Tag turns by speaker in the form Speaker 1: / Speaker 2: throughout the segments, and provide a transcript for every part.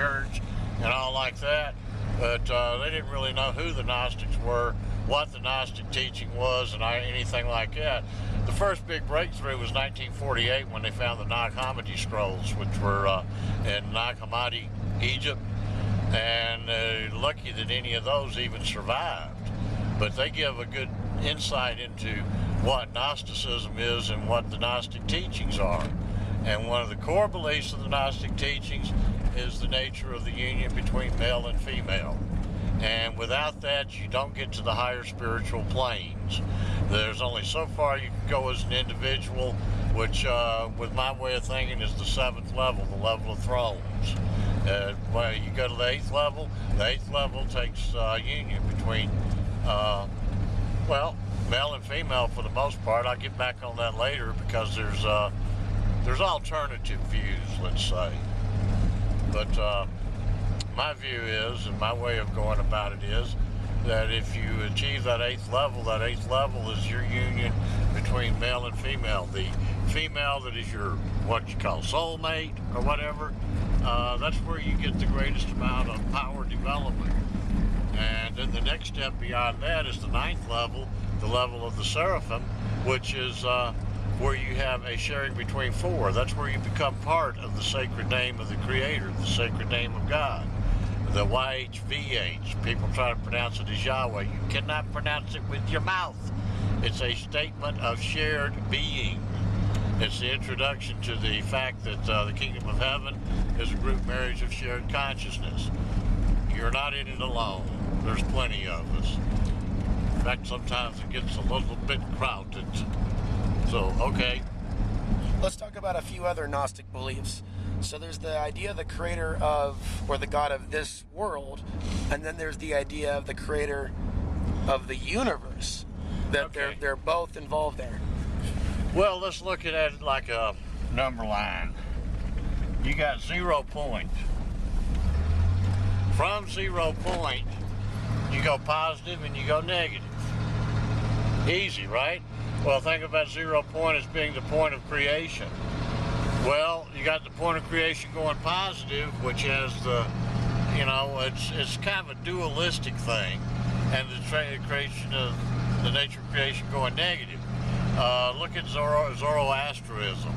Speaker 1: church and all like that, but they didn't really know who the Gnostics were, what the Gnostic teaching was, and anything like that. The first big breakthrough was 1948 when they found the Nag Hammadi scrolls, which were in Nag Hammadi, Egypt, and lucky that any of those even survived. But they give a good insight into what Gnosticism is and what the Gnostic teachings are. And one of the core beliefs of the Gnostic teachings is the nature of the union between male and female. And without that, you don't get to the higher spiritual planes. There's only so far you can go as an individual, which, with my way of thinking, is the 7th level, the level of thrones. When you go to the 8th level takes union between, well, male and female for the most part. I'll get back on that later because there's alternative views, let's say. But my view is, and my way of going about it is, that if you achieve that 8th level is your union between male and female. The female that is your, what you call soulmate or whatever, that's where you get the greatest amount of power development. And then the next step beyond that is the 9th level, the level of the seraphim, which is where you have a sharing between 4. That's where you become part of the sacred name of the Creator, the sacred name of God. The YHVH, people try to pronounce it as Yahweh. You cannot pronounce it with your mouth. It's a statement of shared being. It's the introduction to the fact that the kingdom of heaven is a group marriage of shared consciousness. You're not in it alone. There's plenty of us. In fact, sometimes it gets a little bit crowded. So, okay.
Speaker 2: Let's talk about a few other Gnostic beliefs. So there's the idea of the creator of, or the God of this world, and then there's the idea of the creator of the universe. That
Speaker 1: Okay.
Speaker 2: they're both involved there.
Speaker 1: Well, let's look at it like a number line. You got 0 point. From 0 point, you go positive and you go negative. Easy, right? Well, think about 0 point as being the point of creation. Well, you got the point of creation going positive, which has the, you know, it's kind of a dualistic thing, and the creation of the nature of creation going negative. Look at Zoroastrianism,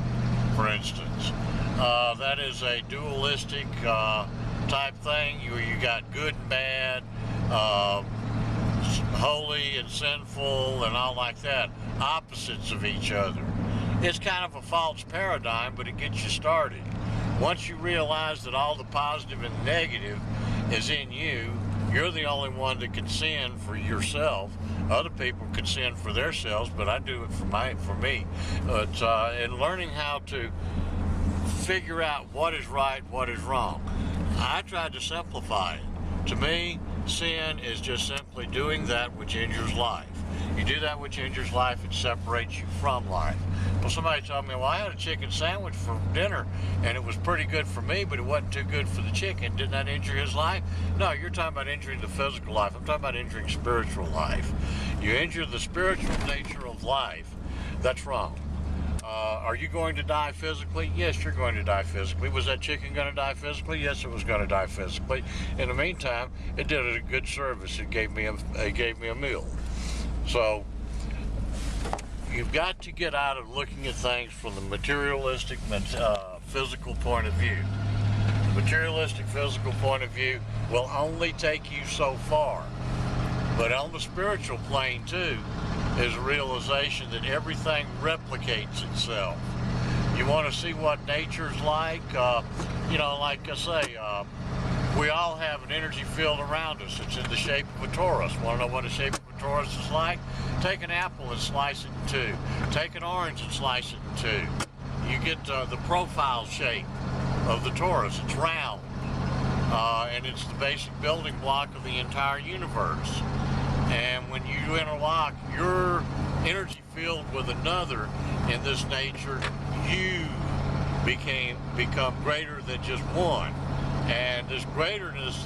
Speaker 1: for instance. That is a dualistic type thing. You got good and bad, holy and sinful, and all like that. Opposites of each other. It's kind of a false paradigm, but it gets you started. Once you realize that all the positive and negative is in you, you're the only one that can sin for yourself. Other people can sin for themselves, but I do it for me. But in learning how to figure out what is right, what is wrong, I tried to simplify it. To me, sin is just simply doing that which injures life. You do that which injures life, it separates you from life. Well, somebody told me, well, I had a chicken sandwich for dinner, and it was pretty good for me, but it wasn't too good for the chicken. Didn't that injure his life? No, you're talking about injuring the physical life. I'm talking about injuring spiritual life. You injure the spiritual nature of life. That's wrong. Are you going to die physically? Yes, you're going to die physically. Was that chicken going to die physically? Yes, it was going to die physically. In the meantime, it did a good service. It gave me a meal. So you've got to get out of looking at things from the materialistic, physical point of view. The materialistic, physical point of view will only take you so far. But on the spiritual plane, too, is a realization that everything replicates itself. You want to see what nature's like? You know, like I say, we all have an energy field around us. It's in the shape of a torus. Want to know what the shape of a torus is like? Take an apple and slice it in two. Take an orange and slice it in two. You get the profile shape of the torus. It's round. And it's the basic building block of the entire universe. And when you interlock your energy field with another in this nature, you become greater than just one. And this greaterness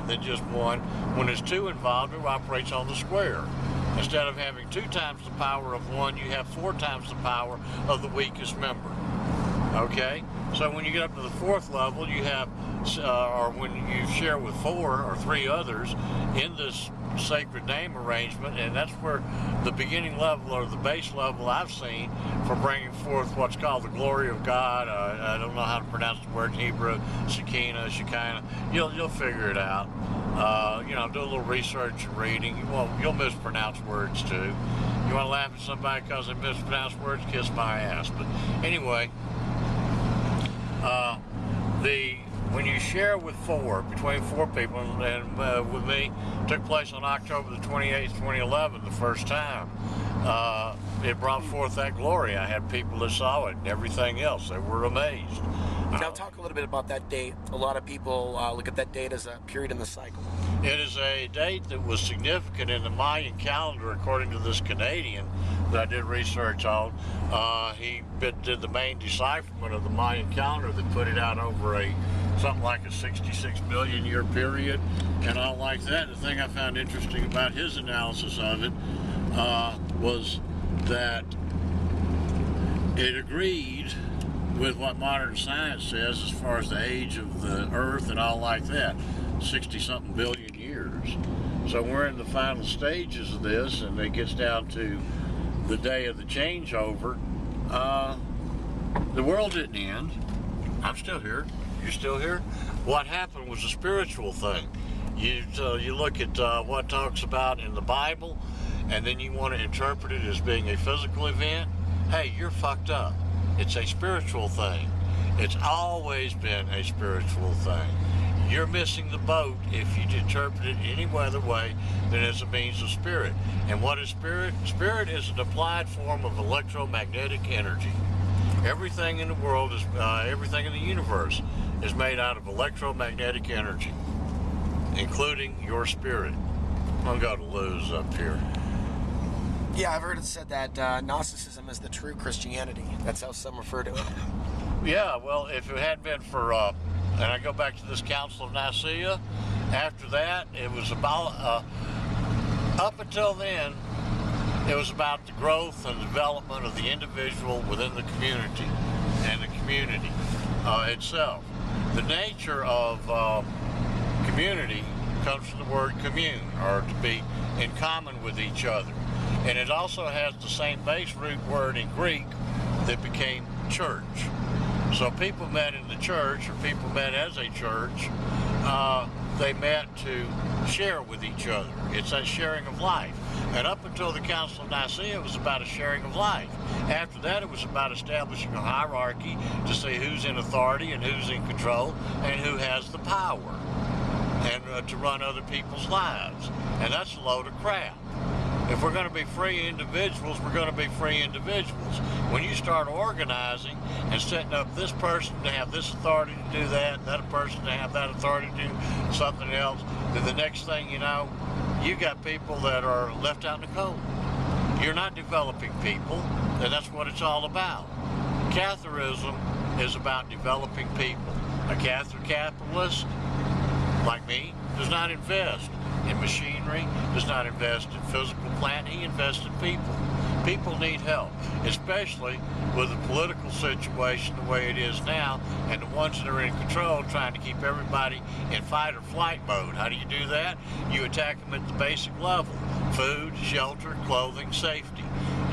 Speaker 1: than just one, when there's two involved, it operates on the square. Instead of having 2 times the power of one, you have 4 times the power of the weakest member. Okay? So when you get up to the fourth level, you have, or when you share with 4 or 3 others in this sacred name arrangement, and that's where the beginning level or the base level I've seen for bringing forth what's called the glory of God. I don't know how to pronounce the word in Hebrew, Shekinah. You'll figure it out. Do a little research and reading. You'll mispronounce words too. You want to laugh at somebody because they mispronounce words? Kiss my ass. But anyway, when you share with 4, between 4 people, and with me, took place on October the 28th, 2011, the first time. It brought forth that glory. I had people that saw it and everything else. They were amazed.
Speaker 2: Now talk a little bit about that date. A lot of people look at that date as a period in the cycle.
Speaker 1: It is a date that was significant in the Mayan calendar, according to this Canadian that I did research on. He did the main decipherment of the Mayan calendar that put it out over something like a 66 billion year period and all like that. The thing I found interesting about his analysis of it was that it agreed with what modern science says as far as the age of the Earth and all like that, 60-something billion years. So we're in the final stages of this, and it gets down to the day of the changeover. The world didn't end. I'm still here. You're still here. What happened was a spiritual thing. You look at what talks about in the Bible, and then you want to interpret it as being a physical event. Hey, you're fucked up. It's a spiritual thing. It's always been a spiritual thing. You're missing the boat if you interpret it any other way than as a means of spirit. And what is spirit? Spirit is an applied form of electromagnetic energy. Everything in the world is, everything in the universe is made out of electromagnetic energy, including your spirit. I'm going to lose up here.
Speaker 2: Yeah, I've heard it said that Gnosticism is the true Christianity. That's how some refer to it.
Speaker 1: Yeah, well, if it hadn't been for, and I go back to this Council of Nicaea, after that, it was about, up until then, it was about the growth and development of the individual within the community and the community itself. The nature of community comes from the word commune, or to be in common with each other. And it also has the same base root word in Greek that became church. So people met in the church, or people met as a church. They met to share with each other. It's that sharing of life. And up until the Council of Nicaea, it was about a sharing of life. After that, it was about establishing a hierarchy to see who's in authority and who's in control and who has the power and to run other people's lives. And that's a load of crap. If we're going to be free individuals, we're going to be free individuals. When you start organizing and setting up this person to have this authority to do that, and that person to have that authority to do something else, then the next thing you know, you got people that are left out in the cold. You're not developing people, and that's what it's all about. Catharism is about developing people. A Catholic capitalist, like me, does not invest in machinery, does not invest in physical plant. He invests in people. People need help, especially with the political situation the way it is now, and the ones that are in control trying to keep everybody in fight or flight mode. How do you do that? You attack them at the basic level: food, shelter, clothing, safety.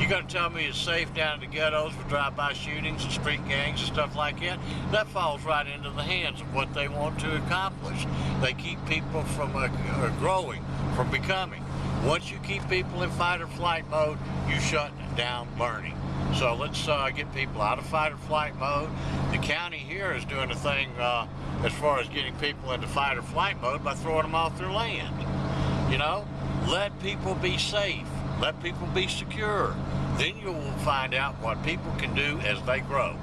Speaker 1: You gonna tell me it's safe down in the ghettos for drive-by shootings and street gangs and stuff like that? That falls right into the hands of what they want to accomplish. They keep people from growing, from becoming. Once you keep people in fight or flight mode, you shut down learning. So let's get people out of fight or flight mode. The county here is doing a thing as far as getting people into fight or flight mode by throwing them off their land. You know, let people be safe. Let people be secure. Then you will find out what people can do as they grow.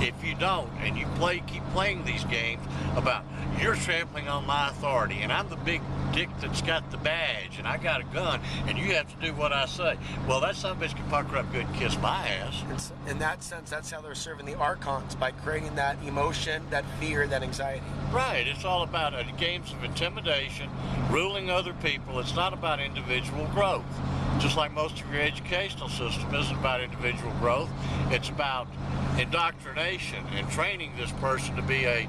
Speaker 1: If you don't, and you keep playing these games about you're trampling on my authority, and I'm the big dick that's got the badge, and I got a gun, and you have to do what I say. Well, that son of a bitch can pucker up good and kiss my ass.
Speaker 2: In that sense, that's how they're serving the archons, by creating that emotion, that fear, that anxiety.
Speaker 1: Right. It's all about games of intimidation, ruling other people. It's not about individual growth. Just like most of your educational system isn't about individual growth, it's about indoctrination and training this person to be a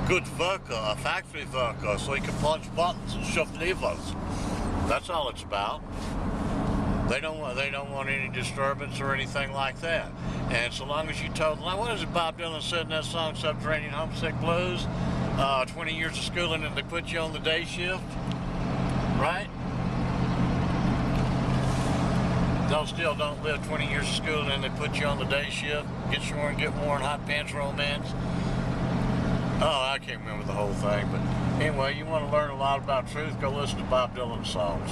Speaker 1: good worker, a factory worker, so he can punch buttons and shove levers. That's all it's about. They don't want any disturbance or anything like that. And so long as you told them, what is it Bob Dylan said in that song, Subterranean Homesick Blues? 20 years of schooling and they put you on the day shift, right? Still don't live 20 years of schooling and they put you on the day shift, get worn hot pants romance. Oh, I can't remember the whole thing, but anyway, you want to learn a lot about truth, go listen to Bob Dylan songs.